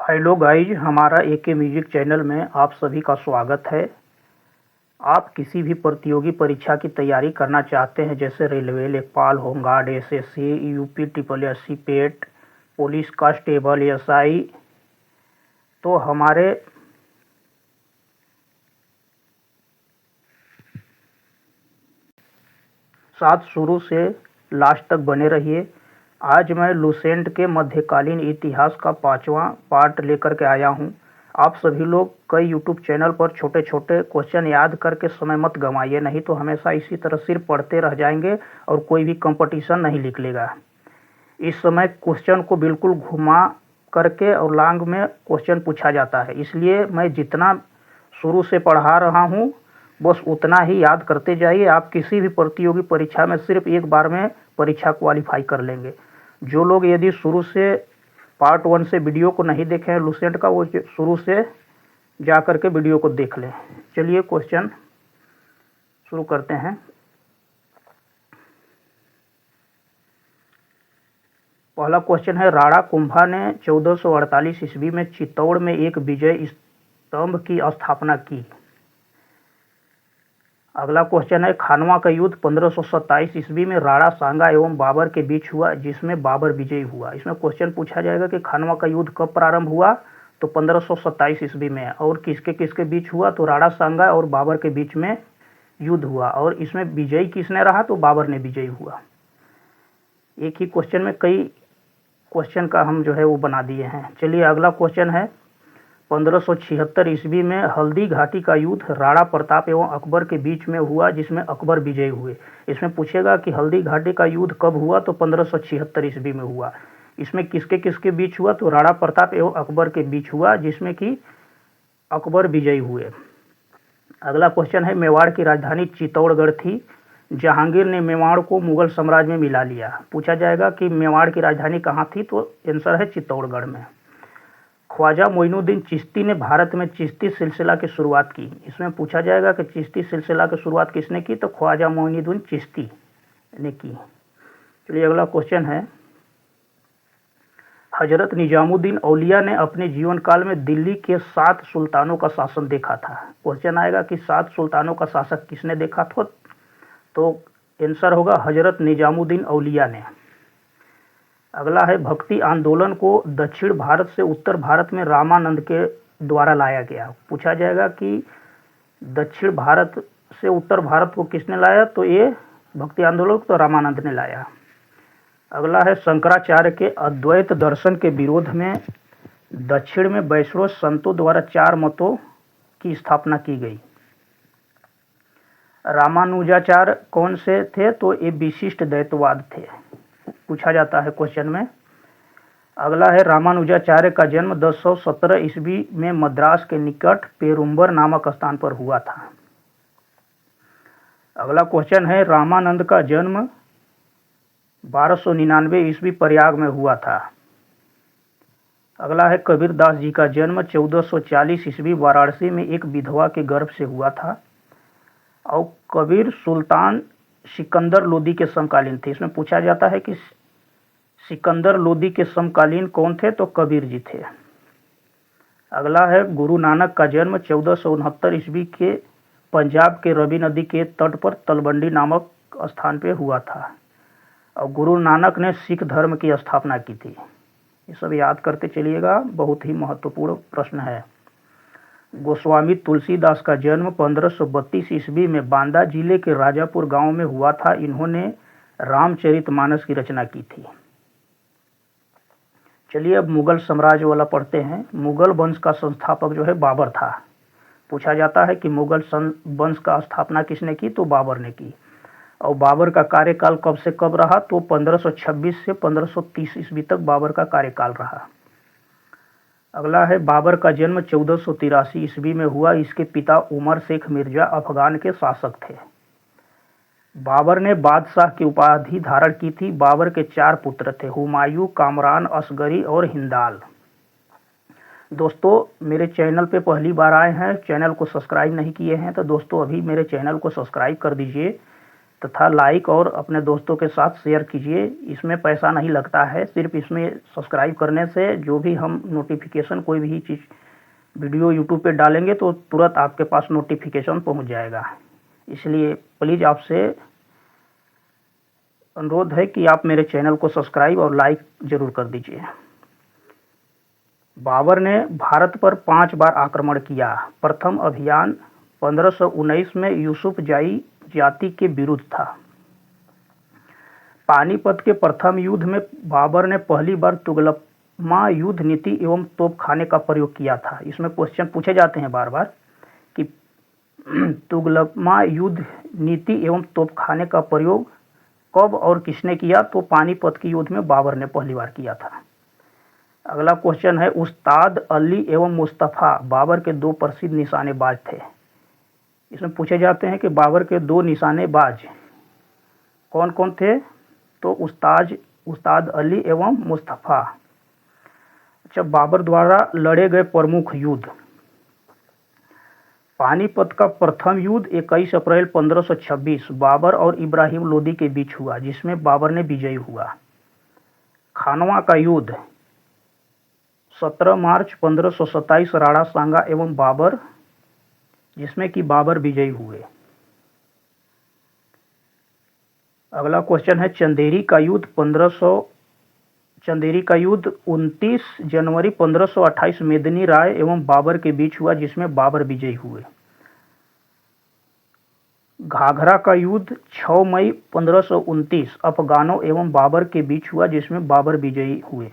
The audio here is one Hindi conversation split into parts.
हेलो गाइज, हमारा एके म्यूजिक चैनल में आप सभी का स्वागत है। आप किसी भी प्रतियोगी परीक्षा की तैयारी करना चाहते हैं, जैसे रेलवे, लेखपाल, home guard, SSC, UP triple SC, PET, police constable, SI, तो हमारे साथ शुरू से लास्ट तक बने रहिए। आज मैं लुसेंट के मध्यकालीन इतिहास का 5वां पार्ट लेकर के आया हूं। आप सभी लोग कई यूट्यूब चैनल पर छोटे छोटे क्वेश्चन याद करके समय मत गंवाइए, नहीं तो हमेशा इसी तरह सिर्फ पढ़ते रह जाएंगे और कोई भी कंपटीशन नहीं निकलेगा। इस समय क्वेश्चन को बिल्कुल घुमा करके और लांग में क्वेश्चन पूछा जाता है, इसलिए मैं जितना शुरू से पढ़ा रहा हूँ बस उतना ही याद करते जाइए। आप किसी भी प्रतियोगी परीक्षा में सिर्फ एक बार में परीक्षा क्वालिफाई कर लेंगे। जो लोग यदि शुरू से पार्ट 1 से वीडियो को नहीं देखे हैं लुसेंट का, वो शुरू से जा कर के वीडियो को देख लें। चलिए क्वेश्चन शुरू करते हैं। पहला क्वेश्चन है, राणा कुंभा ने 1448 ईस्वी में चित्तौड़ में एक विजय स्तंभ की स्थापना की। अगला क्वेश्चन है, खानवा का युद्ध 1527 ईस्वी में राणा सांगा एवं बाबर के बीच हुआ, जिसमें बाबर विजयी हुआ। इसमें क्वेश्चन पूछा जाएगा कि खानवा का युद्ध कब प्रारंभ हुआ, तो 1527 ईस्वी में, और किसके किसके बीच हुआ, तो राणा सांगा और बाबर के बीच में युद्ध हुआ, और इसमें विजयी किसने रहा, तो बाबर ने विजयी हुआ। एक ही क्वेश्चन में कई क्वेश्चन का हम जो है वो बना दिए हैं। चलिए अगला क्वेश्चन है, 1576 ईस्वी में हल्दी घाटी का युद्ध राणा प्रताप एवं अकबर के बीच में हुआ, जिसमें अकबर विजयी हुए। इसमें पूछेगा कि हल्दी घाटी का युद्ध कब हुआ, तो 1576 ईस्वी में हुआ। इसमें किसके किसके बीच हुआ, तो राणा प्रताप एवं अकबर के बीच हुआ, जिसमें कि अकबर विजयी हुए। अगला क्वेश्चन है, मेवाड़ की राजधानी चित्तौड़गढ़ थी, जहांगीर ने मेवाड़ को मुगल साम्राज्य में मिला लिया। पूछा जाएगा कि मेवाड़ की राजधानी कहाँ थी, तो आंसर है चित्तौड़गढ़ में। ख्वाजा मोइनुद्दीन चिश्ती ने भारत में चिश्ती सिलसिला की शुरुआत की। इसमें पूछा जाएगा कि चिश्ती सिलसिला की शुरुआत किसने की, तो ख्वाजा मोइनुद्दीन चिश्ती ने की। चलिए अगला क्वेश्चन है, हजरत निजामुद्दीन औलिया ने अपने जीवन काल में दिल्ली के 7 सुल्तानों का शासन देखा था। क्वेश्चन आएगा कि 7 सुल्तानों का शासक किसने देखा था, तो आंसर होगा हजरत निजामुद्दीन औलिया ने। अगला है, भक्ति आंदोलन को दक्षिण भारत से उत्तर भारत में रामानंद के द्वारा लाया गया। पूछा जाएगा कि दक्षिण भारत से उत्तर भारत को किसने लाया, तो ये भक्ति आंदोलन तो रामानंद ने लाया। अगला है, शंकराचार्य के अद्वैत दर्शन के विरोध में दक्षिण में वैष्णव संतों द्वारा 4 मतों की स्थापना की गई। रामानुजाचार्य कौन से थे, तो ये विशिष्ट द्वैतवाद थे, पूछा जाता है क्वेश्चन में। अगला है, रामानुजाचार्य का जन्म 1017 ईस्वी में मद्रास के निकट पेरुम्बर नामक स्थान पर हुआ था। अगला क्वेश्चन है, रामानंद का जन्म 1299 ईस्वी प्रयाग में हुआ था। अगला है, कबीरदास जी का जन्म 1440 ईस्वी वाराणसी में एक विधवा के गर्भ से हुआ था, और कबीर सुल्तान सिकंदर लोदी के समकालीन थे। इसमें पूछा जाता है कि सिकंदर लोदी के समकालीन कौन थे, तो कबीर जी थे। अगला है, गुरु नानक का जन्म 1469 ईस्वी के पंजाब के रवि नदी के तट पर तलवंडी नामक स्थान पे हुआ था, और गुरु नानक ने सिख धर्म की स्थापना की थी। ये सब याद करते चलिएगा, बहुत ही महत्वपूर्ण प्रश्न है। गोस्वामी तुलसीदास का जन्म 1532 ईस्वी में बांदा जिले के राजापुर गांव में हुआ था। इन्होंने रामचरितमानस की रचना की थी। चलिए अब मुगल साम्राज्य वाला पढ़ते हैं। मुगल वंश का संस्थापक जो है बाबर था। पूछा जाता है कि मुगल वंश का स्थापना किसने की, तो बाबर ने की। और बाबर का कार्यकाल कब से कब रहा, तो 1526 से 1530 ईस्वी तक बाबर का कार्यकाल रहा। अगला है, बाबर का जन्म 1483 ईस्वी में हुआ। इसके पिता उमर शेख मिर्जा अफगान के शासक थे। बाबर ने बादशाह की उपाधि धारण की थी। बाबर के 4 पुत्र थे, हुमायूं, कामरान, असगरी और हिंदाल। दोस्तों, मेरे चैनल पे पहली बार आए हैं, चैनल को सब्सक्राइब नहीं किए हैं, तो दोस्तों अभी मेरे चैनल को सब्सक्राइब कर दीजिए, तथा लाइक और अपने दोस्तों के साथ शेयर कीजिए। इसमें पैसा नहीं लगता है, सिर्फ इसमें सब्सक्राइब करने से जो भी हम नोटिफिकेशन कोई भी चीज़ वीडियो यूट्यूब पे डालेंगे तो तुरंत आपके पास नोटिफिकेशन पहुंच जाएगा। इसलिए प्लीज़ आपसे अनुरोध है कि आप मेरे चैनल को सब्सक्राइब और लाइक जरूर कर दीजिए। बाबर ने भारत पर 5 बार आक्रमण किया। प्रथम अभियान 1519 में यूसुफजाई जाति के विरुद्ध था। पानीपत के प्रथम युद्ध में बाबर ने पहली बार तुगलकमा युद्ध नीति एवं तोपखाने का प्रयोग किया था। इसमें क्वेश्चन पूछे जाते हैं बार बार कि तुगलकमा युद्ध नीति एवं तोपखाने का प्रयोग कब और किसने किया, तो पानीपत के युद्ध में बाबर ने पहली बार किया था। अगला क्वेश्चन है, उस्ताद अली एवं मुस्तफ़ा बाबर के 2 प्रसिद्ध निशानेबाज थे। इसमें पूछे जाते हैं कि बाबर के 2 निशानेबाज कौन कौन थे, तो उस्ताद अली एवं मुस्तफ़ा। अच्छा, बाबर द्वारा लड़े गए प्रमुख युद्ध। पानीपत का प्रथम युद्ध 21 अप्रैल 1526 बाबर और इब्राहिम लोदी के बीच हुआ, जिसमें बाबर ने विजयी हुआ। खानवा का युद्ध 17 मार्च 1527 राणा सांगा एवं बाबर, जिसमें कि बाबर विजयी हुए। अगला क्वेश्चन है, चंदेरी का युद्ध 29 जनवरी 1528 मेदिनी राय एवं बाबर के बीच हुआ, जिसमें बाबर विजयी हुए। घाघरा का युद्ध 6 मई 1529 अफगानों एवं बाबर के बीच हुआ, जिसमें बाबर विजयी हुए।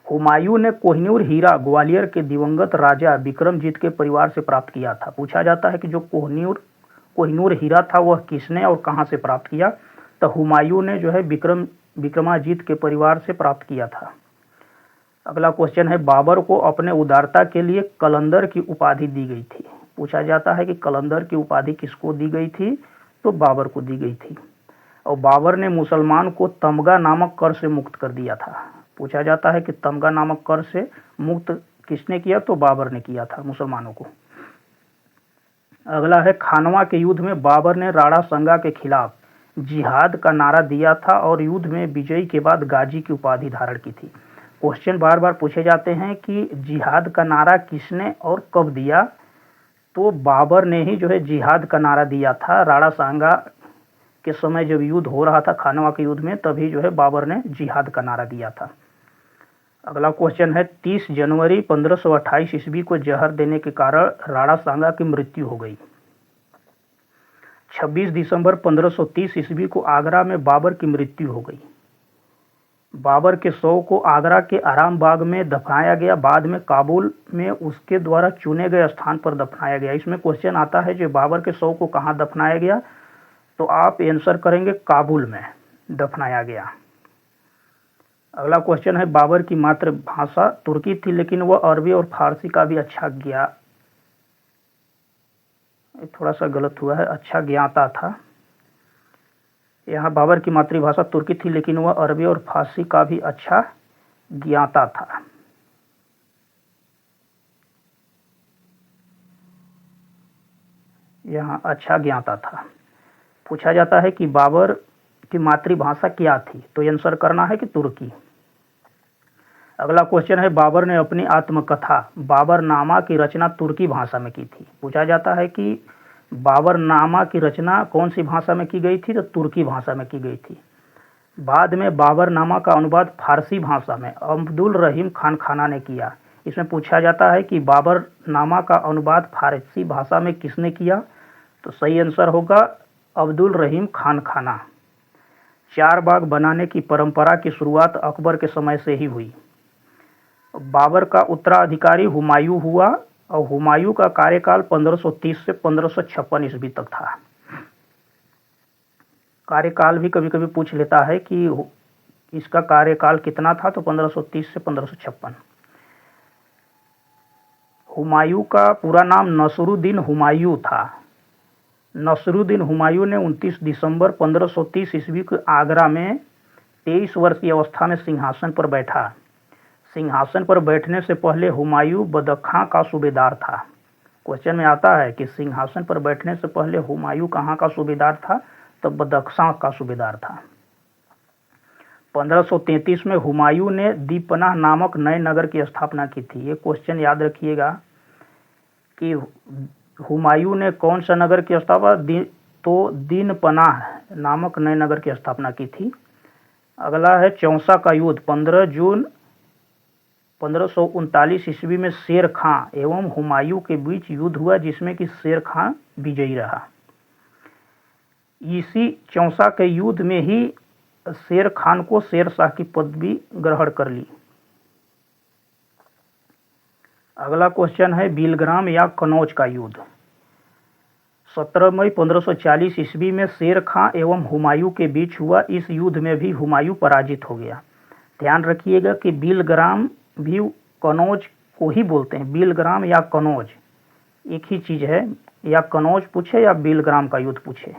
हुमायूं ने कोहिनूर हीरा ग्वालियर के दिवंगत राजा विक्रमजीत के परिवार से प्राप्त किया था। पूछा जाता है कि जो कोहिनूर हीरा था वह किसने और कहां से प्राप्त किया, तो हुमायूं ने जो है विक्रमाजीत के परिवार से प्राप्त किया था। अगला क्वेश्चन है, बाबर को अपने उदारता के लिए कलंदर की उपाधि दी गई थी। पूछा जाता है कि कलंदर की उपाधि किसको दी गई थी, तो बाबर को दी गई थी। और बाबर ने मुसलमान को तमगा नामक कर से मुक्त कर दिया था। पूछा जाता है कि तमगा नामक कर से मुक्त किसने किया, तो बाबर ने किया था मुसलमानों को। अगला है, खानवा के युद्ध में बाबर ने राणा सांगा के खिलाफ जिहाद का नारा दिया था और युद्ध में विजय के बाद गाजी की उपाधि धारण की थी। क्वेश्चन बार बार पूछे जाते हैं कि जिहाद का नारा किसने और कब दिया, तो बाबर ने ही जो है जिहाद का नारा दिया था। राणा सांगा के समय जब युद्ध हो रहा था खानवा के युद्ध में, तभी जो है बाबर ने जिहाद का नारा दिया था। अगला क्वेश्चन है, 30 जनवरी 1528 ईस्वी को जहर देने के कारण राणा सांगा की मृत्यु हो गई। 26 दिसंबर 1530 ईस्वी को आगरा में बाबर की मृत्यु हो गई। बाबर के शव को आगरा के आराम बाग में दफनाया गया, बाद में काबुल में उसके द्वारा चुने गए स्थान पर दफनाया गया। इसमें क्वेश्चन आता है जो बाबर के शव को कहाँ दफनाया गया, तो आप आंसर करेंगे काबुल में दफनाया गया। अगला क्वेश्चन है, बाबर की मातृभाषा तुर्की थी, लेकिन वह अरबी और फारसी का भी अच्छा थोड़ा सा गलत हुआ है, अच्छा ज्ञाता था। यहाँ बाबर की मातृभाषा तुर्की थी, लेकिन वह अरबी और फारसी का भी अच्छा ज्ञाता था। यहाँ अच्छा ज्ञाता था। पूछा जाता है कि बाबर की मातृभाषा क्या थी, तो आंसर करना है कि तुर्की। अगला क्वेश्चन है, बाबर ने अपनी आत्मकथा बाबरनामा की रचना तुर्की भाषा में की थी। पूछा जाता है कि बाबरनामा की रचना कौन सी भाषा में की गई थी, तो तुर्की भाषा में की गई थी। बाद में बाबरनामा का अनुवाद फारसी भाषा में अब्दुल रहीम खान खाना ने किया। इसमें पूछा जाता है कि बाबरनामा का अनुवाद फारसी भाषा में किसने किया, तो सही आंसर होगा अब्दुल रहीम खान खाना। 4 बाग बनाने की परंपरा की शुरुआत अकबर के समय से ही हुई। बाबर का उत्तराधिकारी हुमायूं हुआ और हुमायूं का कार्यकाल 1530 से 1556 ईस्वी तक था। कार्यकाल भी कभी कभी पूछ लेता है कि इसका कार्यकाल कितना था, तो 1530 से 1556। हुमायूं का पूरा नाम नसरुद्दीन हुमायूं था। नसरुद्दीन हुमायूं ने 29 दिसंबर 1530 ईस्वी को आगरा में 23 वर्ष की अवस्था में सिंहासन पर बैठा। सिंहासन पर बैठने से पहले हुमायूं बदख्शां का सूबेदार था। क्वेश्चन में आता है कि सिंहासन पर बैठने से पहले हुमायूं कहाँ का सूबेदार था? तो बदख्शां का सूबेदार था। 1533 में हुमायूं ने दीपनाह नामक नए नगर की स्थापना की थी। ये क्वेश्चन याद रखिएगा कि हुमायूं ने कौन सा नगर की स्थापना? तो दीनपनाह नामक नए नगर की स्थापना की थी। अगला है चौसा का युद्ध। 15 जून 1539 ईस्वी में शेर खां एवं हुमायूं के बीच युद्ध हुआ, जिसमें कि शेर खां विजयी रहा। इसी चौसा के युद्ध में ही शेर खान को शेरशाह की पदवी ग्रहण कर ली। अगला क्वेश्चन है बिलग्राम या कनौज का युद्ध। 17 मई 1540 ईस्वी में शेर खां एवं हुमायूं के बीच हुआ। इस युद्ध में भी हुमायूं पराजित हो गया। ध्यान रखिएगा कि बिलग्राम भी कनौज को ही बोलते हैं। बिलग्राम या कनौज एक ही चीज़ है, या कनौज पूछे या बिलग्राम का युद्ध पूछे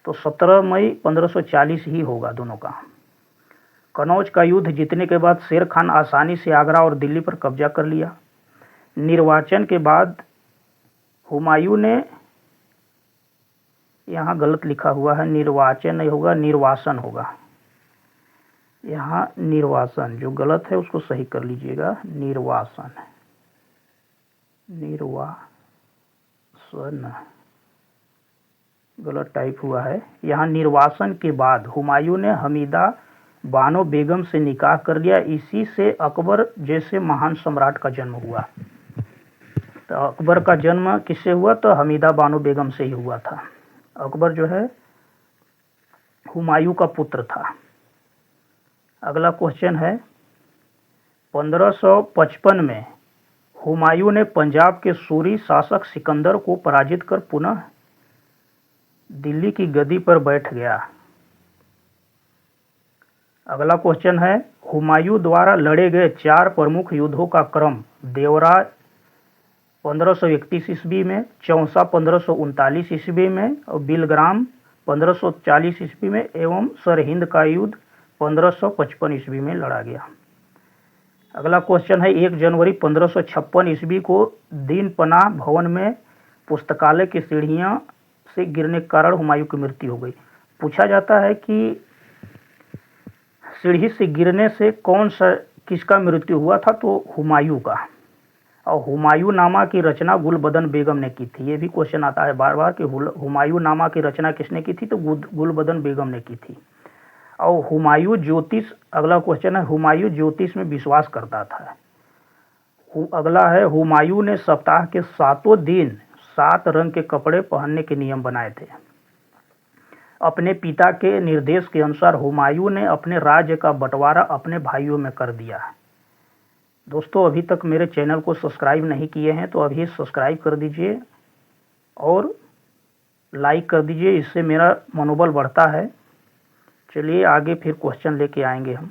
तो 17 मई 1540 ही होगा दोनों का। कनौज का युद्ध जीतने के बाद शेर खान आसानी से आगरा और दिल्ली पर कब्जा कर लिया। निर्वाचन के बाद हुमायूं ने, यहाँ गलत लिखा हुआ है, निर्वाचन नहीं होगा, निर्वासन होगा। यहाँ निर्वासन, जो गलत है उसको सही कर लीजिएगा। निर्वासन, निर्वासन गलत टाइप हुआ है। यहाँ निर्वासन के बाद हुमायूं ने हमीदा बानो बेगम से निकाह कर लिया। इसी से अकबर जैसे महान सम्राट का जन्म हुआ। तो अकबर का जन्म किससे हुआ? तो हमीदा बानो बेगम से ही हुआ था। अकबर जो है हुमायूं का पुत्र था। अगला क्वेश्चन है 1555 में हुमायूं ने पंजाब के सूरी शासक सिकंदर को पराजित कर पुनः दिल्ली की गद्दी पर बैठ गया। अगला क्वेश्चन है हुमायूं द्वारा लड़े गए 4 प्रमुख युद्धों का क्रम। देवराज 1531 ईस्वी में, चौसा 1539 ईस्वी में और बिलग्राम 1540 ईस्वी में एवं सरहिंद का युद्ध 1555 ईस्वी में लड़ा गया। अगला क्वेश्चन है 1 जनवरी 1556 ईस्वी को दीनपनाह भवन में पुस्तकालय की सीढ़ियां से गिरने के कारण हुमायूं की मृत्यु हो गई। पूछा जाता है कि सीढ़ी से गिरने से किसका मृत्यु हुआ था? तो हुमायूं का। और हुमायूं नामा की रचना गुलबदन बेगम ने की थी। ये भी क्वेश्चन आता है बार बार कि हुमायूं नामा की रचना किसने की थी? तो गुलबदन बेगम ने की थी। और हुमायूं ज्योतिष, अगला क्वेश्चन है हुमायूं ज्योतिष में विश्वास करता था। अगला है हुमायूं ने सप्ताह के 7 दिन 7 रंग के कपड़े पहनने के नियम बनाए थे। अपने पिता के निर्देश के अनुसार हुमायूं ने अपने राज्य का बंटवारा अपने भाइयों में कर दिया। दोस्तों, अभी तक मेरे चैनल को सब्सक्राइब नहीं किए हैं तो अभी सब्सक्राइब कर दीजिए और लाइक कर दीजिए, इससे मेरा मनोबल बढ़ता है। चलिए आगे फिर क्वेश्चन लेके आएंगे हम।